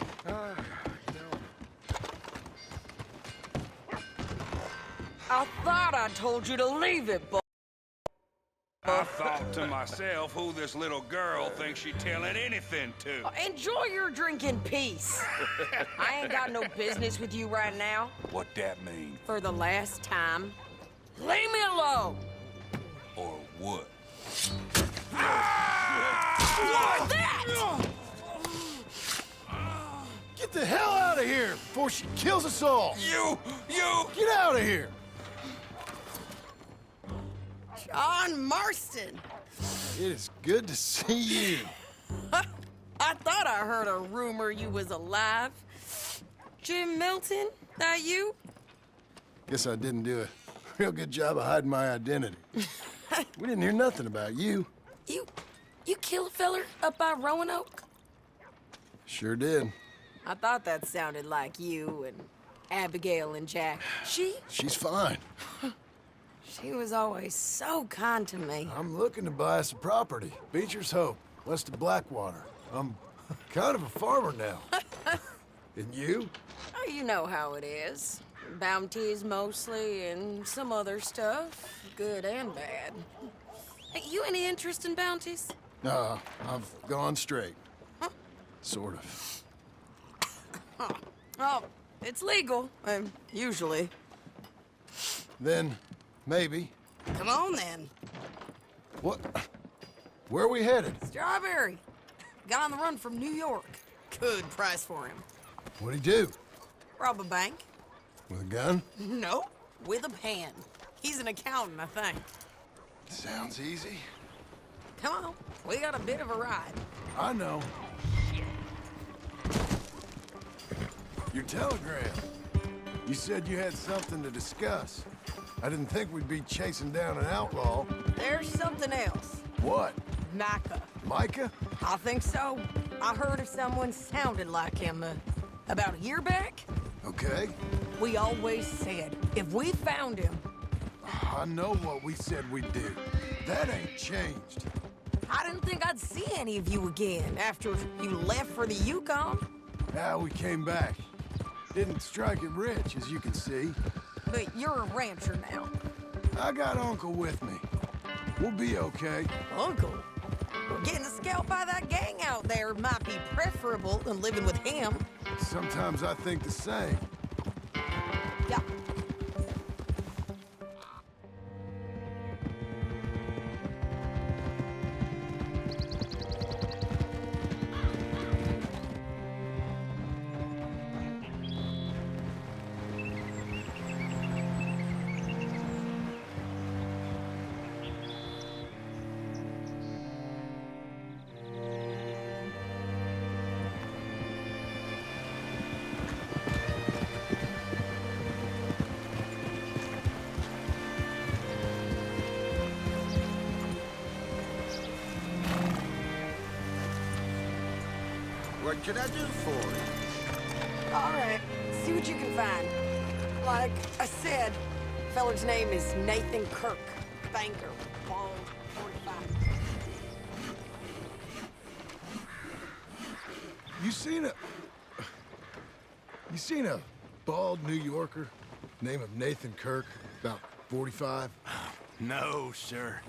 You know, I thought I told you to leave it, but... I thought to myself, who this little girl thinks she telling anything to? Enjoy your drink in peace. I ain't got no business with you right now. What that mean? For the last time, leave me alone. Or what? What's that? get the hell out of here before she kills us all! You! Get out of here! John Marston. It is good to see you. I thought I heard a rumor you was alive. Jim Milton, that you? Guess I didn't do a real good job of hiding my identity. We didn't hear nothing about you. You kill a feller up by Roanoke? Sure did. I thought that sounded like you and Abigail and Jack. She's fine. She was always so kind to me. I'm looking to buy us a property. Beecher's Hope, west of Blackwater. I'm kind of a farmer now. And you? Oh, you know how it is. Bounties mostly, and some other stuff, good and bad. Hey, you any interest in bounties? No, I've gone straight. Sort of. Oh, it's legal, usually. Then, maybe. Come on, then. What? Where are we headed? Strawberry. Got on the run from New York. Good price for him. What'd he do? Rob a bank? With a gun? No, with a pen. He's an accountant, I think. Sounds easy. Come on, we got a bit of a ride. I know. Your telegram. You said you had something to discuss. I didn't think we'd be chasing down an outlaw. There's something else. What? Micah. Micah? I think so. I heard of someone sounded like him about a year back. Okay. We always said, if we found him... I know what we said we'd do. That ain't changed. I didn't think I'd see any of you again after you left for the Yukon. Now we came back. Didn't strike it rich, as you can see. But you're a rancher now. I got Uncle with me. We'll be okay. Uncle? Getting scalped by that gang out there might be preferable than living with him. Sometimes I think the same. Yeah. What can I do for you? All right, see what you can find. Like I said, feller's name is Nathan Kirk. Banker, bald, 45. You seen a bald New Yorker, name of Nathan Kirk, about 45? No, sir.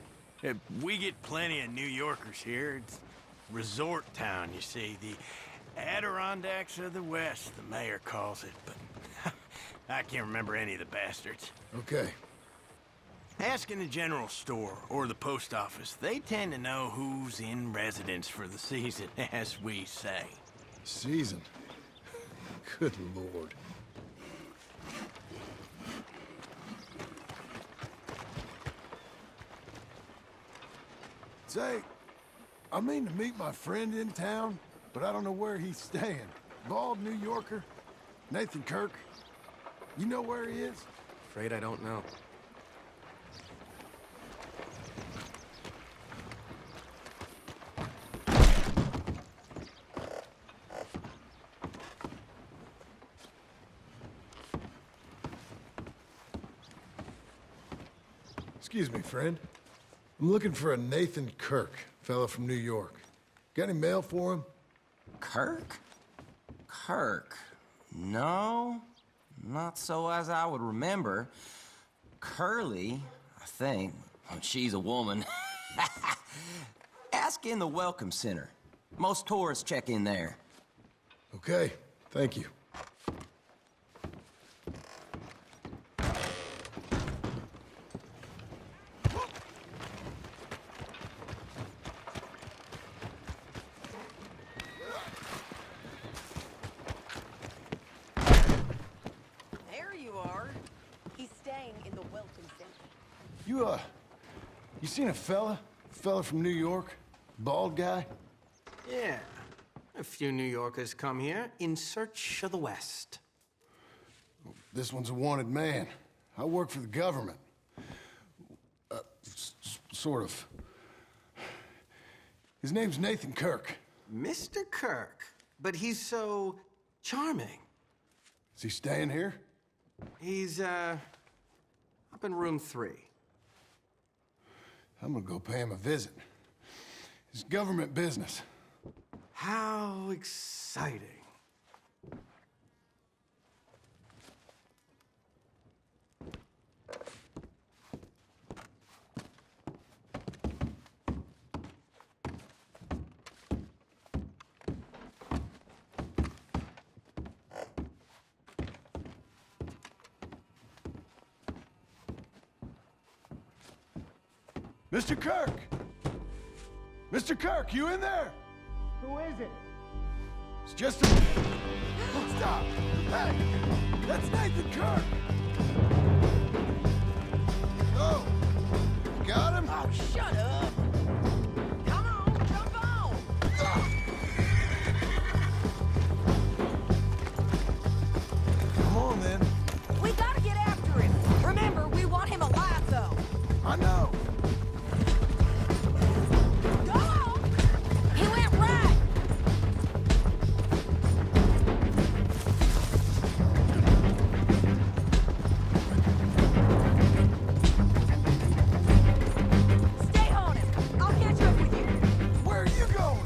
We get plenty of New Yorkers here. It's resort town, you see. The Adirondacks of the West, the mayor calls it, but I can't remember any of the bastards. Okay. Ask in the general store or the post office. They tend to know who's in residence for the season, as we say. Season. Good Lord. Say, I mean to meet my friend in town, but I don't know where he's staying. Bald New Yorker, Nathan Kirk. You know where he is? Afraid I don't know. Excuse me, friend. I'm looking for a Nathan Kirk, fellow from New York. Got any mail for him? Kirk? Kirk. No, not so as I would remember. Curly, I think. Oh, she's a woman. Ask in the Welcome Center. Most tourists check in there. Okay, thank you. There you are. He's staying in the Welcome Center. You seen a fella? Fella from New York? Bald guy? Yeah. A few New Yorkers come here in search of the West. This one's a wanted man. I work for the government. Sort of. His name's Nathan Kirk. Mr. Kirk. But he's so charming. Is he staying here? He's, up in room 3. I'm gonna go pay him a visit. It's government business. How exciting. Mr. Kirk! Mr. Kirk, you in there? Who is it? It's just a... Stop! Hey! That's Nathan Kirk! Oh! Got him? Oh, shut up! Come on, jump on! Come on, then. We gotta get after him. Remember, we want him alive, though. I know. Go on! He went right! Stay on him. I'll catch up with you. Where are you going?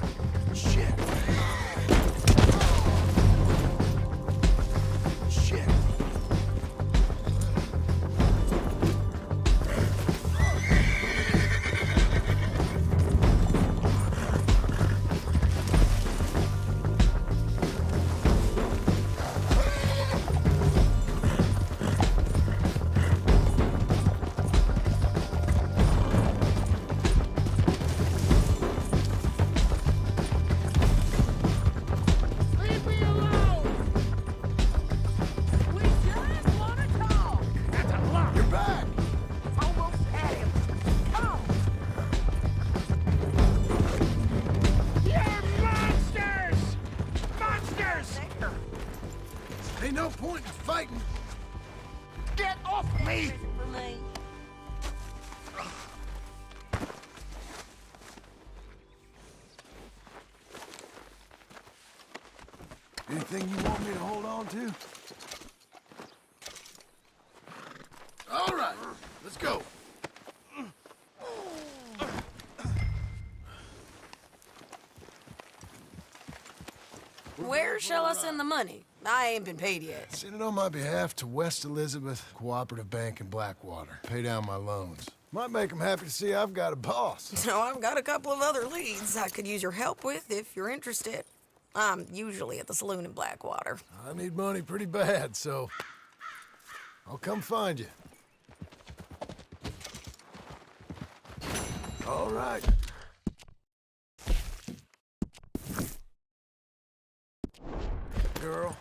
Shit! Shit! Leave me alone! We just wanna talk! You're back! Almost had him. Come! You're monsters! Monsters! There. Ain't no point in fighting. Get off me! For me. Anything you want me to hold on to? All right, let's go. Where shall I send the money? I ain't been paid yet. Send it on my behalf to West Elizabeth Cooperative Bank in Blackwater. Pay down my loans. Might make them happy to see I've got a boss. So I've got a couple of other leads I could use your help with if you're interested. I'm usually at the saloon in Blackwater. I need money pretty bad, so I'll come find you. All right. Girl.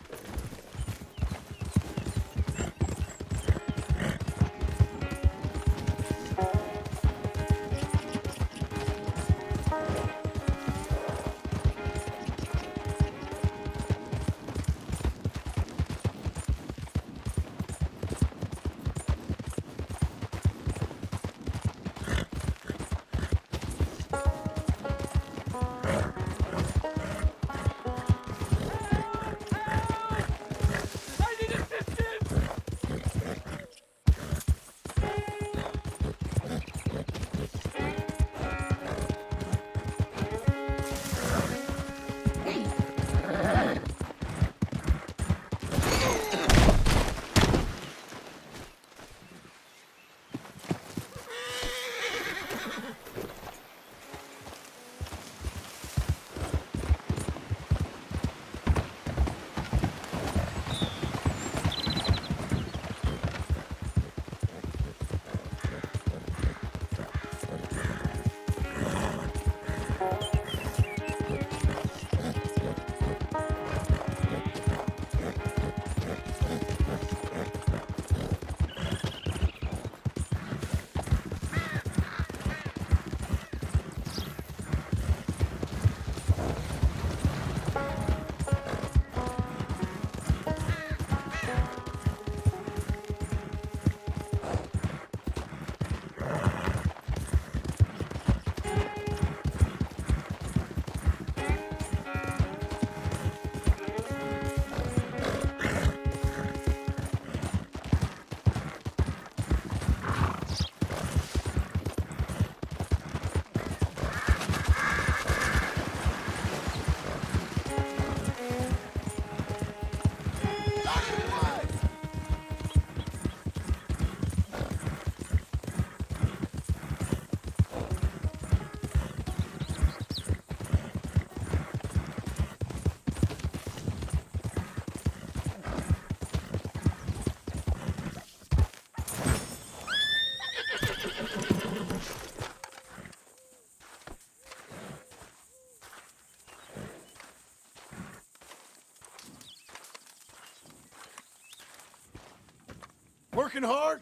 Working hard?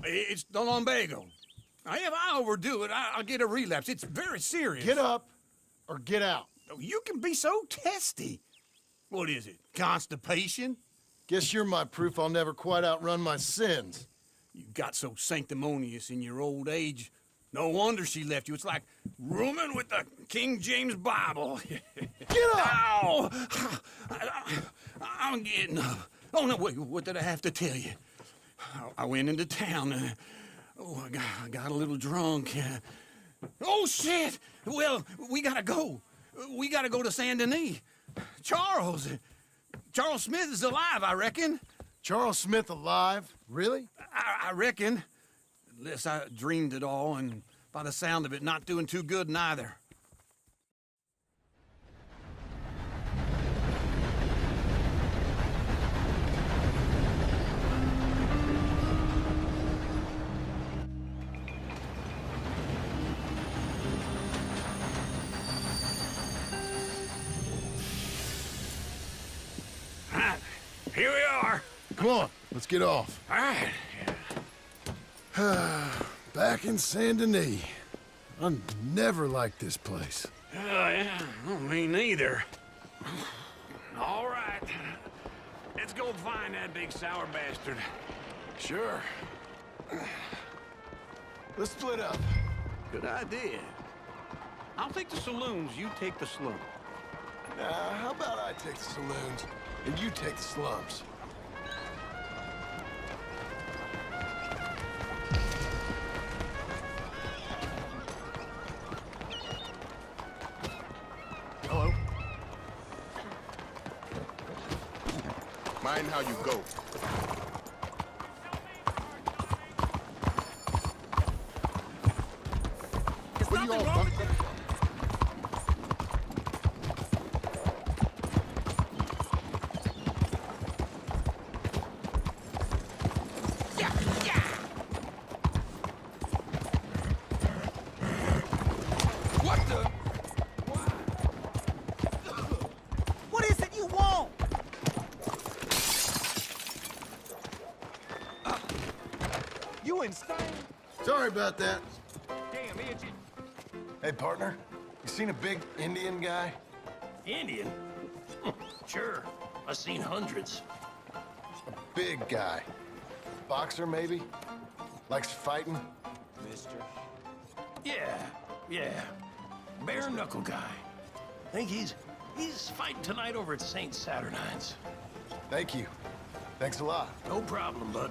It's the lumbago. If I overdo it, I'll get a relapse. It's very serious. Get up or get out. You can be so testy. What is it, constipation? Guess you're my proof I'll never quite outrun my sins. You got so sanctimonious in your old age. No wonder she left you. It's like rooming with the King James Bible. Get up! Ow! I'm getting up. Oh, no, wait, what did I have to tell you? I went into town. I got a little drunk. Oh, shit! Well, we gotta go. We gotta go to Saint Denis. Charles Smith is alive, I reckon. Charles Smith alive? Really? I reckon. Unless I dreamed it all, and by the sound of it, not doing too good neither. Here we are. Come on, let's get off. All right. Back in Saint Denis. I never liked this place. Yeah, me neither. All right. Let's go find that big sour bastard. Sure. Let's split up. Good idea. I'll take the saloons, you take the slum. How about I take the saloons and you take the slums? Hello. Mind how you go. What are you all bumping? What is it you want? You insane? Sorry about that. Damn, Itchy. Hey, partner. You seen a big Indian guy? Indian? Sure. I've seen hundreds. A big guy. Boxer, maybe? Likes fighting? Yeah. Bare knuckle guy. Think he's fighting tonight over at St. Saturnine's. Thank you. Thanks a lot. No problem, bud.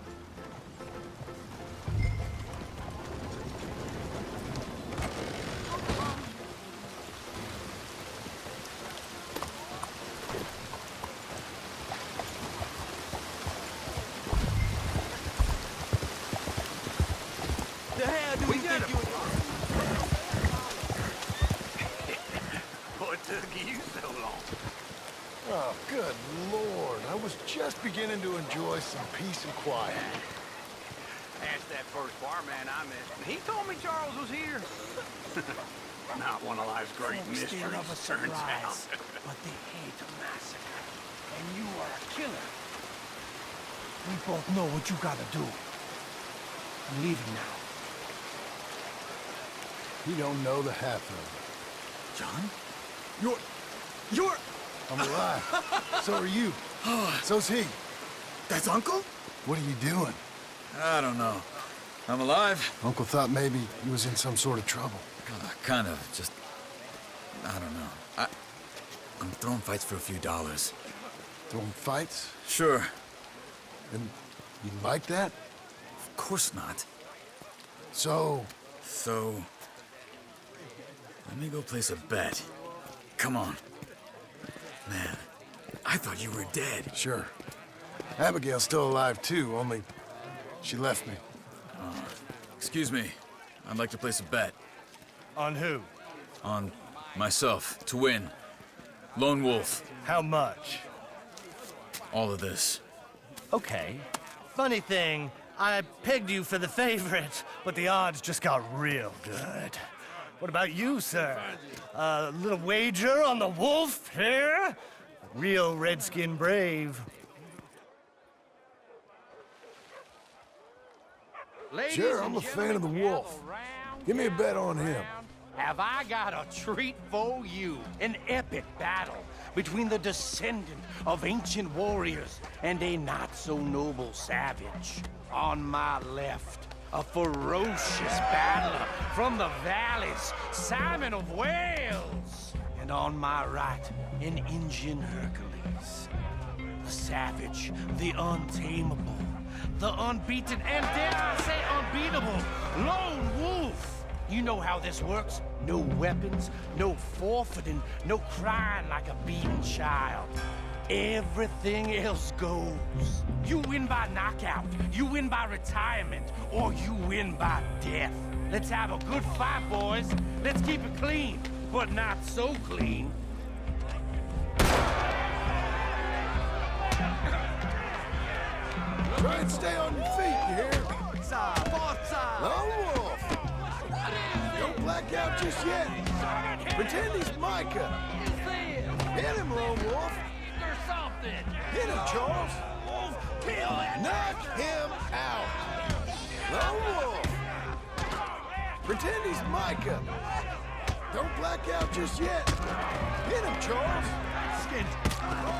The hell do you think you... What took you so long? Oh, good Lord. I was just beginning to enjoy some peace and quiet. Asked that first barman I met, and he told me Charles was here. Not one of life's great mysteries, turns out. But they hate a massacre. And you are a killer. We both know what you gotta do. I'm leaving now. You don't know the half of it. John? You're... I'm alive. So are you. So's he. That's Uncle? What are you doing? I don't know. I'm alive. Uncle thought maybe he was in some sort of trouble. Kind of. Just... I don't know. I'm throwing fights for a few dollars. Throwing fights? Sure. And you like that? Of course not. So, let me go place a bet. Come on. Man, I thought you were dead. Sure. Abigail's still alive too, only she left me. Excuse me. I'd like to place a bet. On who? On myself, to win. Lone Wolf. How much? All of this. Okay. Funny thing, I pegged you for the favorite, but the odds just got real good. What about you, sir? A little wager on the wolf here? Real redskin brave. Sure, I'm a fan of the wolf. Give me a bet on him. Have I got a treat for you? An epic battle between the descendant of ancient warriors and a not-so-noble savage. On my left, a ferocious battler from the valleys, Simon of Wales. And on my right, an Indian Hercules. The savage, the untamable, the unbeaten, and dare I say unbeatable, Lone Wolf. You know how this works. No weapons, no forfeiting, no crying like a beaten child. Everything else goes. You win by knockout, you win by retirement, or you win by death. Let's have a good fight, boys. Let's keep it clean, but not so clean. Try and stay on your feet, you hear? Lone Wolf! Don't black out just yet. Pretend he's Micah. Hit him, Lone Wolf. Hit him, Charles. Knock him out. Lone Wolf. Pretend he's Micah. Don't black out just yet. Hit him, Charles.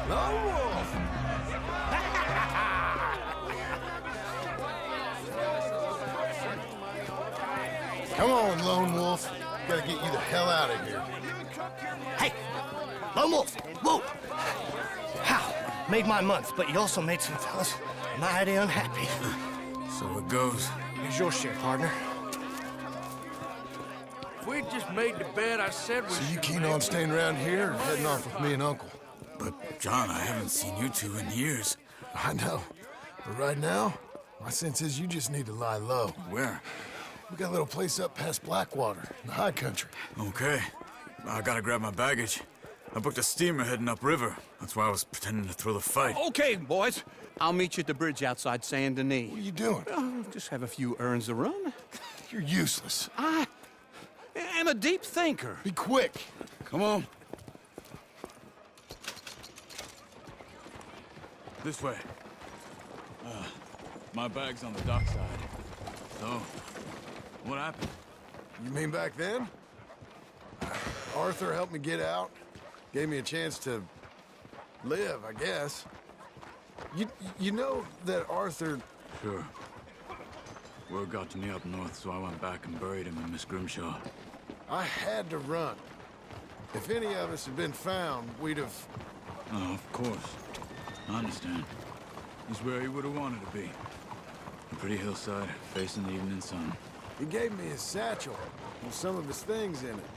Lone Wolf. Come on, Lone Wolf. Gotta get you the hell out of here. Hey, Lone Wolf, whoa! How? Made my month, but you also made some fellas mighty unhappy. So it goes. Here's your share, partner. If we'd just made the bet I said we So you keen on staying around here or heading off with me and Uncle? But, John, I haven't seen you two in years. I know. But right now, my sense is you just need to lie low. Where? We got a little place up past Blackwater, in the high country. Okay. I gotta grab my baggage. I booked a steamer heading upriver. That's why I was pretending to throw the fight. Okay, boys. I'll meet you at the bridge outside Saint Denis. What are you doing? Just have a few errands to run. You're useless. I am a deep thinker. Be quick. Come on. This way. My bag's on the dockside. So, what happened? You mean back then? Arthur helped me get out. Gave me a chance to live, I guess. You know that Arthur... Sure. Word got to me up north, so I went back and buried him in Miss Grimshaw. I had to run. If any of us had been found, we'd have... Oh, of course. I understand. He's where he would have wanted to be. A pretty hillside, facing the evening sun. He gave me his satchel with some of his things in it.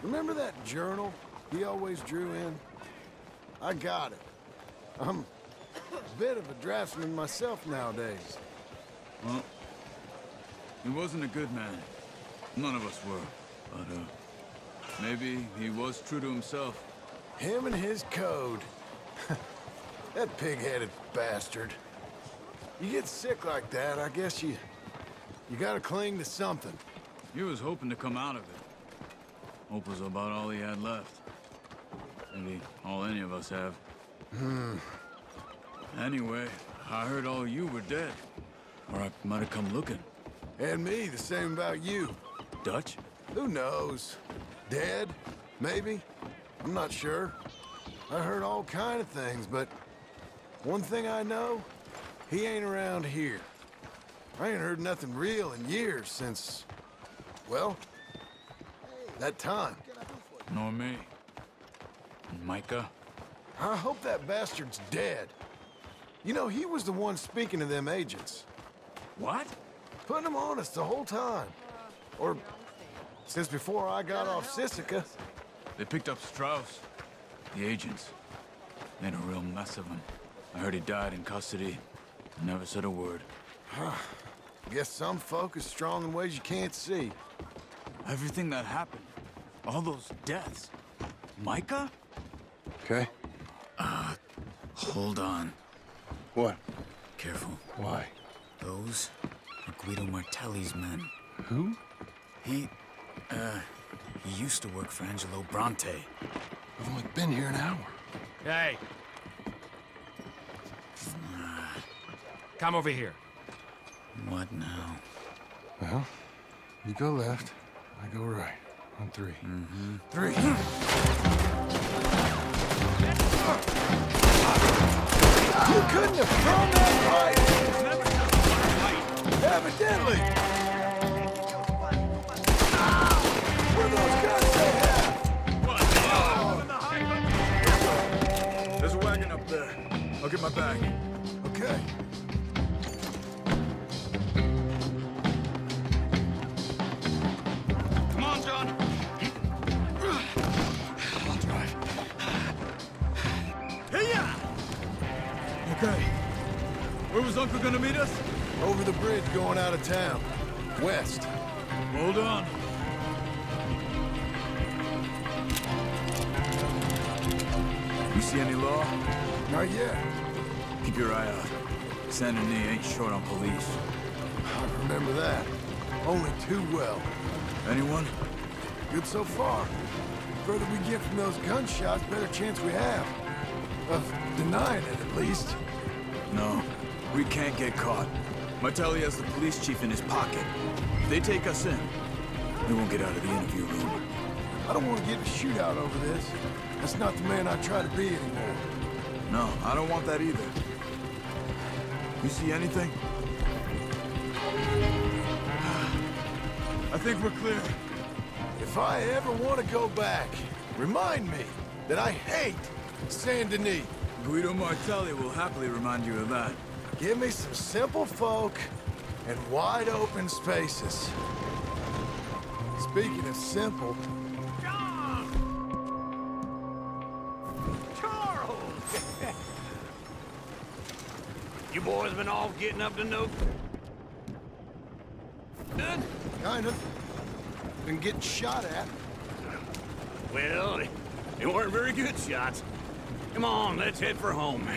Remember that journal he always drew in? I got it. I'm a bit of a draftsman myself nowadays. Well, he wasn't a good man. None of us were. But, maybe he was true to himself. Him and his code. That pig-headed bastard. You get sick like that, I guess you gotta cling to something. He was hoping to come out of it. Hope was about all he had left. Maybe all any of us have. Anyway, I heard all you were dead. Or I might have come looking. And me, the same about you. Dutch? Who knows? Dead? Maybe? I'm not sure. I heard all kind of things, but one thing I know, he ain't around here. I ain't heard nothing real in years since, well, that time. Nor me. And Micah? I hope that bastard's dead. You know, he was the one speaking to them agents. What? Putting them on us the whole time. Or since before I got off Sisika. They picked up Strauss. The agents. Made a real mess of him. I heard he died in custody. Never said a word. Guess some folk is strong in ways you can't see. Everything that happened. All those deaths. Micah? Okay. Hold on. What? Careful. Why? Those are Guido Martelli's men. Who? He used to work for Angelo Bronte. I've only been here an hour. Hey. Come over here. What now? Well, you go left, I go right. On three. Mm-hmm. 3. You couldn't have thrown that right! Evidently! What are those guns they have? There's a wagon up there. I'll get my bag. Okay. Come on, John. I'll drive. Hey-ya! Okay. Where was Uncle gonna meet us? Over the bridge going out of town. West. Hold on. You see any law? Not yet. Keep your eye out. Saint Denis ain't short on police. I remember that. Only too well. Anyone? Good so far. The further we get from those gunshots, better chance we have. Of denying it, at least. No. We can't get caught. Martelli has the police chief in his pocket. If they take us in, we won't get out of the interview room. I don't want to get in a shootout over this. That's not the man I try to be anymore. No, I don't want that either. You see anything? I think we're clear. If I ever want to go back, remind me that I hate Saint Denis. Guido Martelli will happily remind you of that. Give me some simple folk and wide open spaces. Speaking of simple... John! Charles! You boys been off getting up to no... good? Kind of. Been getting shot at. Well, they weren't very good shots. Come on, let's head for home.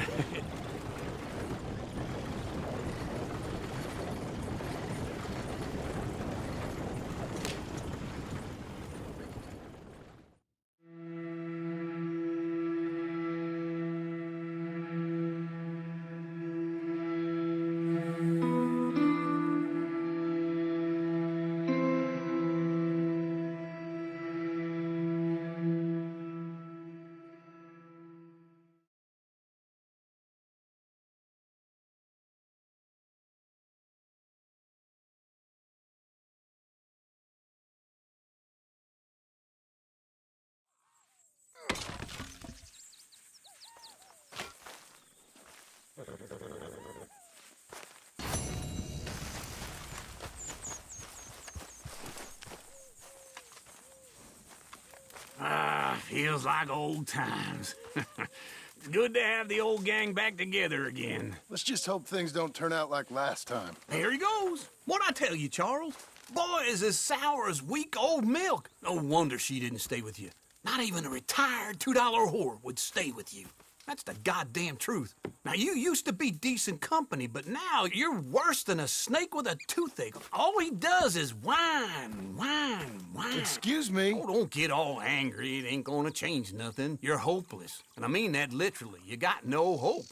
Feels like old times. It's good to have the old gang back together again. Let's just hope things don't turn out like last time. There he goes. What'd I tell you, Charles? Boy is as sour as weak old milk. No wonder she didn't stay with you. Not even a retired $2 whore would stay with you. That's the goddamn truth. Now, you used to be decent company, but now you're worse than a snake with a toothache. All he does is whine, whine, whine. Excuse me? Oh, don't get all angry. It ain't gonna change nothing. You're hopeless. And I mean that literally. You got no hope.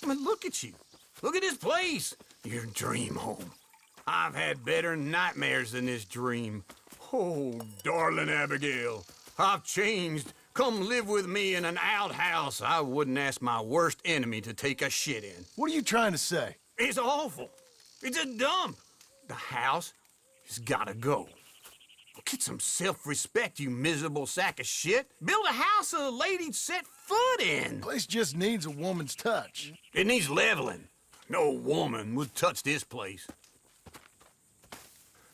I mean, look at you. Look at this place. Your dream home. I've had better nightmares than this dream. Oh, darling Abigail, I've changed Come live with me in an outhouse I wouldn't ask my worst enemy to take a shit in. What are you trying to say? It's awful. It's a dump. The house has gotta go. Get some self-respect, you miserable sack of shit. Build a house a lady'd set foot in. Place just needs a woman's touch. It needs leveling. No woman would touch this place.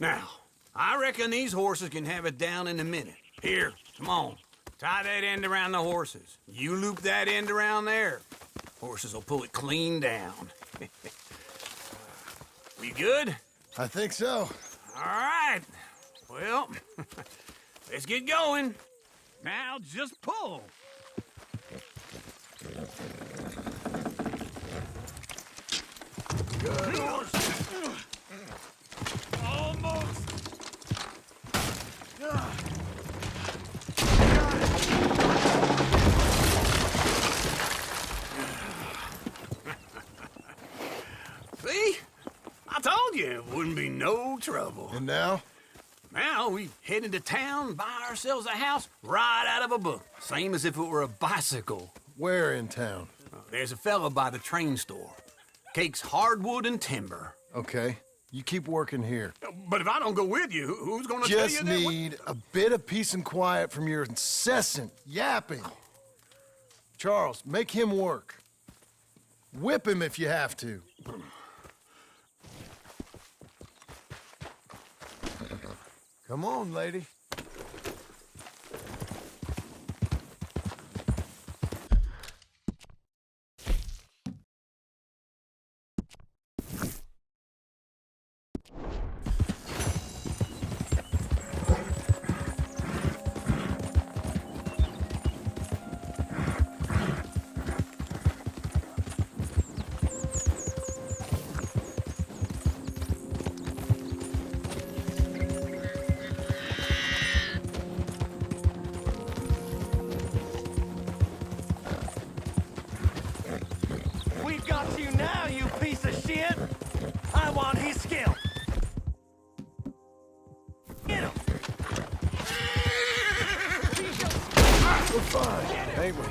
Now, I reckon these horses can have it down in a minute. Here, come on. Tie that end around the horses. You loop that end around there. Horses will pull it clean down. We good? I think so. All right. Well, let's get going. Now just pull. Good horse. Almost. See? I told you it wouldn't be no trouble. And now? Now we head into town, buy ourselves a house right out of a book. Same as if it were a bicycle. Where in town? There's a fella by the train store. Cakes hardwood and timber. Okay. You keep working here. But if I don't go with you, who's gonna tell you Just that? need a bit of peace and quiet from your incessant yapping. Charles, make him work. Whip him if you have to. Come on, lady. Got you now, you piece of shit! I want his skill! Get him! We're fine, ain't we?